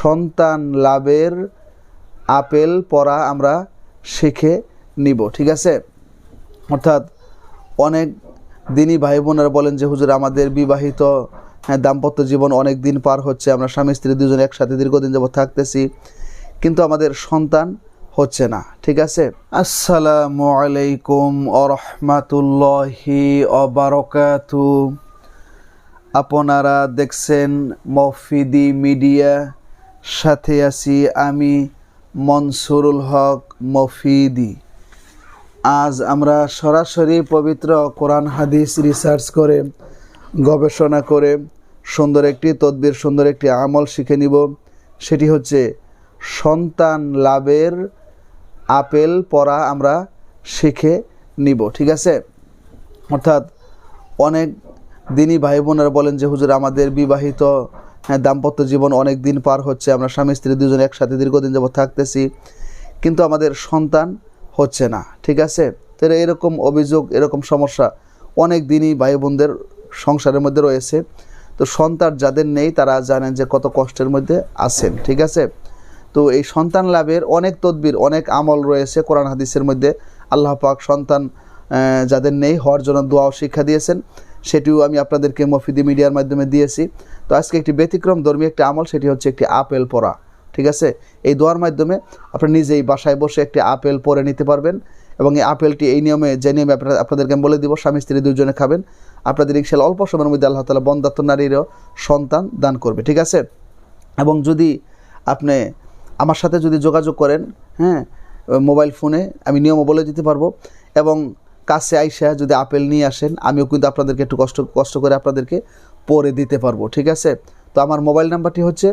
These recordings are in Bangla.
সন্তান লাভের আপেল পড়া আমরা শিখে নিব। ঠিক আছে, অর্থাৎ অনেক দিনই ভাই বোনেরা বলেন যে হুজুর আমাদের বিবাহিত দাম্পত্য জীবন অনেক দিন পার হচ্ছে, আমরা স্বামী স্ত্রী দুজন একসাথে দীর্ঘদিন যাবত থাকতেছি, কিন্তু আমাদের সন্তান হচ্ছে না। ঠিক আছে, আসসালামু আলাইকুম ওয়া রাহমাতুল্লাহি ওয়া বারাকাতুহু। আপনারা দেখছেন মফিদি মিডিয়া, সাথে আছি আমি মনসুরুল হক মফিদি। আজ আমরা সরাসরি পবিত্র কোরআন হাদিস রিসার্চ করে গবেষণা করে সুন্দর একটি তদবির, সুন্দর একটি আমল শিখে নিব। সেটি হচ্ছে সন্তান লাভের আপেল পড়া আমরা শিখে নিব। ঠিক আছে, অর্থাৎ অনেক দিনই ভাই বোনেরা বলেন যে হুজুর আমাদের বিবাহিত দাম্পত্য জীবন অনেক দিন পার হচ্ছে, আমরা স্বামী স্ত্রী দুজন একসাথে দীর্ঘদিন যাবত থাকতেছি, কিন্তু আমাদের সন্তান হচ্ছে না। ঠিক আছে, তো এরকম অভিযোগ, এরকম সমস্যা অনেক দিনই ভাই বোনদের সংসারের মধ্যে রয়েছে। তো সন্তান যাদের নেই তারা জানেন যে কত কষ্টের মধ্যে আছেন। ঠিক আছে, তো এই সন্তান লাভের অনেক তদবির, অনেক আমল রয়েছে কোরআন হাদিসের মধ্যে। আল্লাহ পাক সন্তান যাদের নেই হওয়ার জন্য দোয়াও শিক্ষা দিয়েছেন, সেটিও আমি আপনাদেরকে মফিদি মিডিয়ার মাধ্যমে দিয়েছি। তো আজকে একটি ব্যতিক্রম ধর্মী একটি আমল, সেটি হচ্ছে একটি আপেল পড়া। ঠিক আছে, এই দোয়ার মাধ্যমে আপনি নিজেই বাসায় বসে একটি আপেল পরে নিতে পারবেন, এবং এই আপেলটি এই নিয়মে, যে নিয়মে আপনাদেরকে আমি বলে দিব, স্বামী স্ত্রী দুজনে খাবেন, আপনাদের ইনশাআল্লাহ অল্প সময়ের মধ্যে আল্লাহ তাআলা বন্ধাত্ম নারীরও সন্তান দান করবে। ঠিক আছে, এবং যদি আপনি আমার সাথে যদি যোগাযোগ করেন, মোবাইল ফোনে আমি নিয়মও বলে দিতে পারবো, এবং কাছে আইসা যদি আপেল নিয়ে আসেন, আমিও কিন্তু আপনাদেরকে একটু কষ্ট করে আপনাদেরকে পরে দিতে পারবো। ঠিক আছে, তো আমার মোবাইল নাম্বারটি হচ্ছে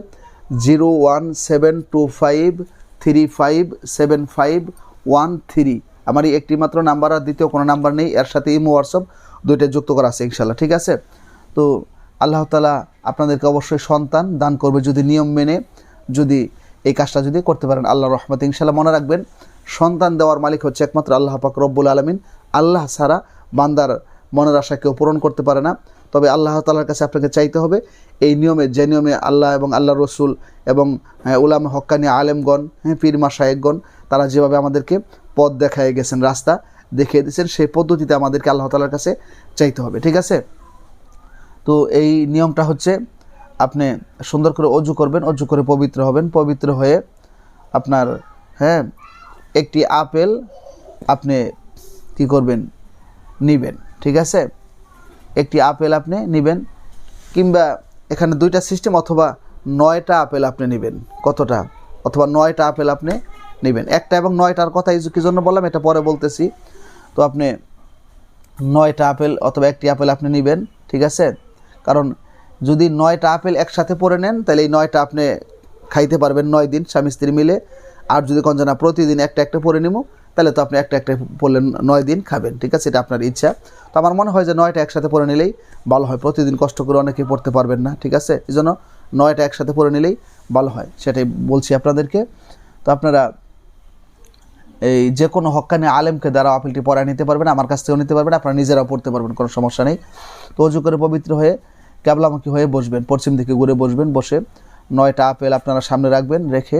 01725357513। আমার এই একটি মাত্র নাম্বার, আর দ্বিতীয় কোনো নাম্বার নেই, এর সাথে ইমো হোয়াটসঅ্যাপ দুইটা যুক্ত করা আছে ইনশাল্লাহ। ঠিক আছে, তো আল্লাহ তাআলা আপনাদেরকে অবশ্যই সন্তান দান করবে যদি নিয়ম মেনে যদি এই কাজটা যদি করতে পারেন আল্লাহর রহমতে ইনশাল্লাহ। মনে রাখবেন, সন্তান দেওয়ার মালিক হচ্ছে একমাত্র আল্লাহ পাক রব্বুল আলামিন। আল্লাহ ছাড়া বান্দার মনের আশা কেউ পূরণ করতে পারে না। তবে আল্লাহ তাআলার কাছে আপনাকে চাইতে হবে এই নিয়মে, যে নিয়মে আল্লাহ এবং আল্লাহ রসুল এবং উলামা হক্কানি আলেমগণ, পীর মাশায়েখগণ, তারা যেভাবে আমাদেরকে পথ দেখায় গেছেন, রাস্তা দেখিয়ে দিয়েছেন, সেই পদ্ধতিতে আমাদেরকে আল্লাহ তাআলার কাছে চাইতে হবে। ঠিক আছে, তো এই নিয়মটা হচ্ছে আপনি সুন্দর করে অজু করবেন, অজু করে পবিত্র হবেন, পবিত্র হয়ে আপনার একটি আপেল আপনি কি করবেন, নিবেন। ঠিক আছে, একটি আপেল আপনি নেবেন, কিংবা এখানে দুইটা সিস্টেম, অথবা 9টা আপেল আপনি নেবেন। কতটা? অথবা 9টা আপেল আপনি নেবেন। একটা এবং 9টার কথা কি জন্য বললাম এটা পরে বলতেছি। তো আপনি 9টা আপেল অথবা একটি আপেল আপনি নেবেন। ঠিক আছে, কারণ যদি 9টা আপেল একসাথে পরে নেন, তাহলে এই 9টা আপনি খাইতে পারবেন 9 দিন স্বামী স্ত্রী মিলে। আর যদি কোন জানা প্রতিদিন একটা একটা পরে নিব, তাহলে তো আপনি একটা একটা পড়লে 9 দিন খাবেন। ঠিক আছে, এটা আপনার ইচ্ছা। তো আমার মনে হয় যে 9টা একসাথে পরে নিলেই ভালো হয়, প্রতিদিন কষ্ট করে অনেকেই পড়তে পারবেন না। ঠিক আছে, এই জন্য 9টা একসাথে পরে নিলেই ভালো হয়, সেটাই বলছি আপনাদেরকে। তো আপনারা এই যে কোনো হক্কানি আলেমকে দ্বারা আপেলটি পড়ায় নিতে পারবেন, আমার কাছ থেকেও নিতে পারবেন, আপনারা নিজেরাও পড়তে পারবেন, কোনো সমস্যা নেই। তো অজু করে পবিত্র হয়ে ক্যাবলামুখী হয়ে বসবেন, পশ্চিম দিকে ঘুরে বসবেন। বসে 9টা আপেল আপনারা সামনে রাখবেন, রেখে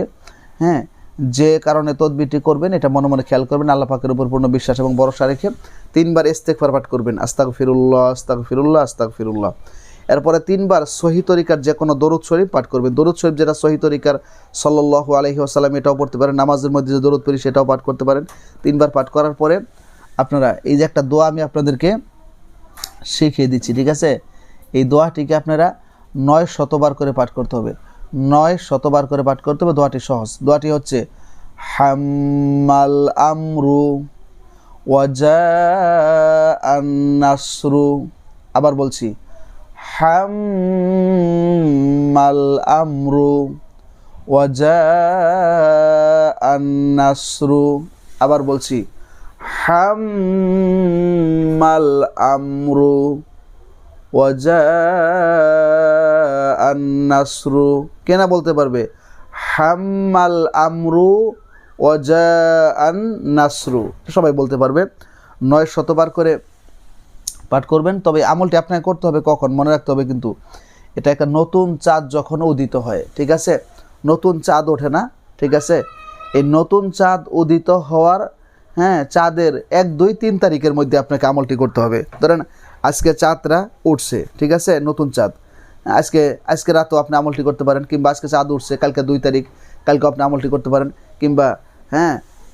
যে কারণে তদবিরটি করবেন এটা মনে মনে খেয়াল করবেন। আল্লাহ পাকের উপর পূর্ণ বিশ্বাস এবং ভরসা রেখে 3বার ইস্তেগফার পাঠ করবেন, আস্তাগফিরুল্লাহ আস্তাগফিরুল্লাহ আস্তাগফিরুল্লাহ। এরপরে 3বার সহি তরিকার যে কোনো দরুদ শরীফ পাঠ করবেন। দরুদ শরীফ যেটা সহি তরিকার সাল্লাল্লাহু আলাইহি ওয়াসাল্লাম, এটাও পড়তে পারেন। নামাজের মধ্যে যে দরুদ পড়ি সেটাও পাঠ করতে পারেন। 3বার পাঠ করার পরে আপনারা এই যে একটা দোয়া আমি আপনাদেরকে শিখিয়ে দিচ্ছি। ঠিক আছে, এই দোয়াটিকে আপনারা 900বার করে পাঠ করতে হবে। 900বার করে পাঠ করতে হবে। দোয়াটি সহজ। দোয়াটি হচ্ছে হাম্মাল আমরু ওয়াজাআন নাসরু। আবার বলছি, হাম্মাল আমরু ওয়াজাআন নাসরু। আবার বলছি, হাম্মাল আমরু ওয়াজাআন নাসরু। কে না বলতে পারবে? হাম্মাল আমরু ওয়াজাআন নাসরু, সবাই বলতে পারবে। 900বার করে পাঠ করবেন। তবে আমলটি আপনাকে করতে হবে কখন, মনে রাখতে হবে কিন্তু, এটা একটা নতুন চাঁদ যখন উদিত হয়। ঠিক আছে, নতুন চাঁদ ওঠে না, ঠিক আছে, এই নতুন চাঁদ উদিত হওয়ার চাঁদের 1, 2, 3 তারিখের মধ্যে আপনাকে আমলটি করতে হবে। ধরেন আজকে চাঁদরা উঠছে, ঠিক আছে, নতুন চাঁদ, আজকে রাতেও আপনি আমলটি করতে পারেন, কিংবা আজকে চাঁদ উঠছে কালকে 2 তারিখ, কালকে আপনি আমলটি করতে পারেন, কিংবা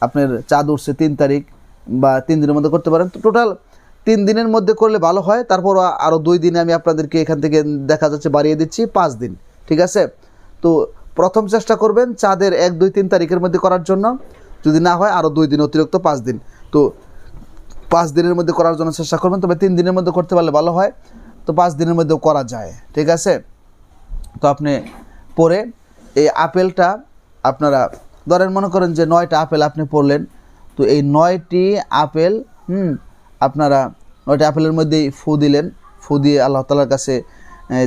আপনার চাঁদ উঠছে 3 তারিখ বা 3 দিনের মধ্যে করতে পারেন। তো টোটাল 3 দিনের মধ্যে করলে ভালো হয়। তারপর আরও 2 দিনে আমি আপনাদেরকে এখান থেকে দেখা যাচ্ছে বাড়িয়ে দিচ্ছি 5 দিন, ঠিক আছে। তো প্রথম চেষ্টা করবেন চাঁদের 1, 2, 3 তারিখের মধ্যে করার জন্য, যদি না হয় আরও 2 দিন অতিরিক্ত 5 দিন, তো 5 দিনের মধ্যে করার জন্য চেষ্টা করবেন। তবে 3 দিনের মধ্যে করতে পারলে ভালো হয়, তো 5 দিনের মধ্যেও করা যায়, ঠিক আছে। তো আপনি পরে এই আপেলটা আপনারা ধরেন মনে করেন যে 9টা আপেল আপনি পড়লেন, তো এই 9টি আপেল আপনারা 9টি আপেলের মধ্যেই ফু দিলেন। ফু দিয়ে আল্লাহ তাআলার কাছে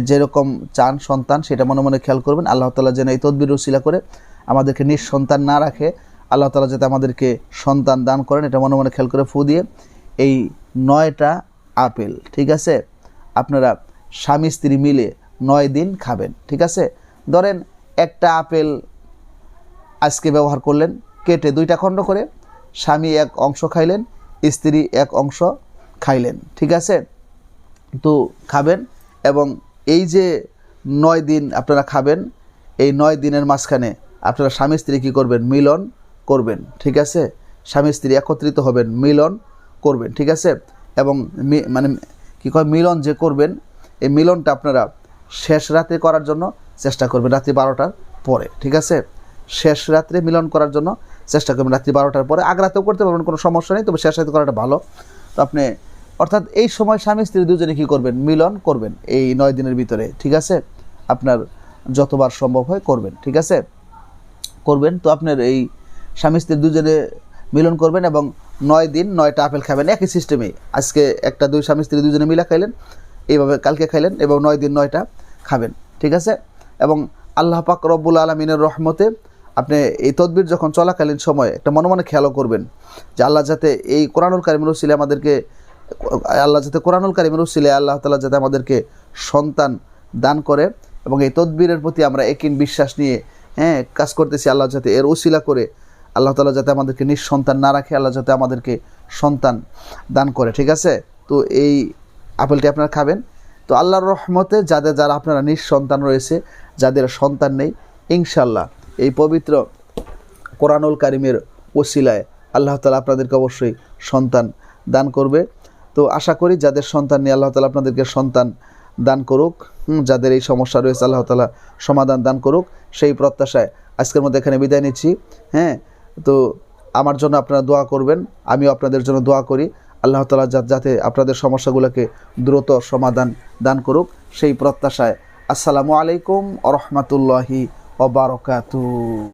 যেরকম চান সন্তান সেটা মনে মনে খেয়াল করবেন। আল্লাহ তাআলা যেন এই তদবির উসিলা করে আমাদেরকে নিঃসন্তান না রাখে, আল্লাহ তাআলা যাতে আমাদেরকে সন্তান দান করেন, এটা মনে মনে খেয়াল করে ফু দিয়ে এই 9টা আপেল, ঠিক আছে, আপনারা স্বামী স্ত্রী মিলে 9 দিন খাবেন, ঠিক আছে। ধরেন একটা আপেল আজকে ব্যবহার করলেন, কেটে 2টা খণ্ড করে স্বামী 1 অংশ খাইলেন, স্ত্রী 1 অংশ খাইলেন, ঠিক আছে। তো খাবেন এবং এই যে 9 দিন আপনারা খাবেন, এই 9 দিনের মাঝখানে আপনারা স্বামী স্ত্রী কী করবেন, মিলন করবেন, ঠিক আছে। স্বামী স্ত্রী একত্রিত হবেন, মিলন করবেন, ঠিক আছে। এবং মানে কী কয় মিলন যে করবেন, এই মিলনটা আপনারা শেষ রাতে করার জন্য চেষ্টা করবেন, রাত্রি 12টার পরে, ঠিক আছে। শেষ রাত্রে মিলন করার জন্য চেষ্টা করবেন রাত্রি 12টার পরে। আগ রাতেও করতে পারবেন, কোনো সমস্যা নেই, তবে শেষ রাতে করাটা ভালো। তো আপনি অর্থাৎ এই সময় স্বামী স্ত্রী দুজনে কী করবেন, মিলন করবেন এই 9 দিনের ভিতরে, ঠিক আছে। আপনার যতবার সম্ভব হয় করবেন, ঠিক আছে, করবেন। তো আপনার এই স্বামী স্ত্রী দুজনে মিলন করবেন এবং 9 দিন 9টা আপেল খাবেন একই সিস্টেমে। আজকে 1, 2 স্বামী স্ত্রী দুজনে মিলা খাইলেন, এইভাবে কালকে খাইলেন এবং 9 দিন 9টা খাবেন, ঠিক আছে। এবং আল্লাহ পাক রব্বুল আলামিনের রহমতে আপনি এই তদবির যখন চলাকালীন সময় একটা মনে মনে খেয়ালও করবেন যে আল্লাহ যাতে এই কোরআনুল কারিমের উসিলায় আমাদেরকে, কোরআনুল কারিমের উসিলায় আল্লাহ তাআলা যাতে আমাদেরকে সন্তান দান করে, এবং এই তদবিরের প্রতি আমরা একিন বিশ্বাস নিয়ে কাজ করতেছি। আল্লাহ যাতে এর উসিলা করে আল্লাহ তাআলা যাতে আমাদেরকে নিঃসন্তান না রাখে, আল্লাহ যাতে আমাদেরকে সন্তান দান করে, ঠিক আছে। তো এই আপেলটি আপনারা খাবেন। তো আল্লাহর রহমতে যারা আপনারা নিঃসন্তান রয়েছে, যাদের সন্তান নেই, ইনশাআল্লাহ এই পবিত্র কোরআনুল কারিমের ওসিলায় আল্লাহ তাআলা আপনাদেরকে অবশ্যই সন্তান দান করবে। তো আশা করি যাদের সন্তান নেই আল্লাহ তাআলা আপনাদেরকে সন্তান দান করুক, যাদের এই সমস্যা রয়েছে আল্লাহ তাআলা সমাধান দান করুক, সেই প্রত্যাশায় আজকের মধ্যে এখানে বিদায় নিচ্ছি। তো আমার জন্য আপনারা দোয়া করবেন, আমিও আপনাদের জন্য দোয়া করি। আল্লাহ তাআলা যাতে আপনাদের সমস্যাগুলোকে দ্রুত সমাধান দান করুক, সেই প্রত্যাশায় আসসালামু আলাইকুম ওয়া রাহমাতুল্লাহি ওয়া বারাকাতুহু।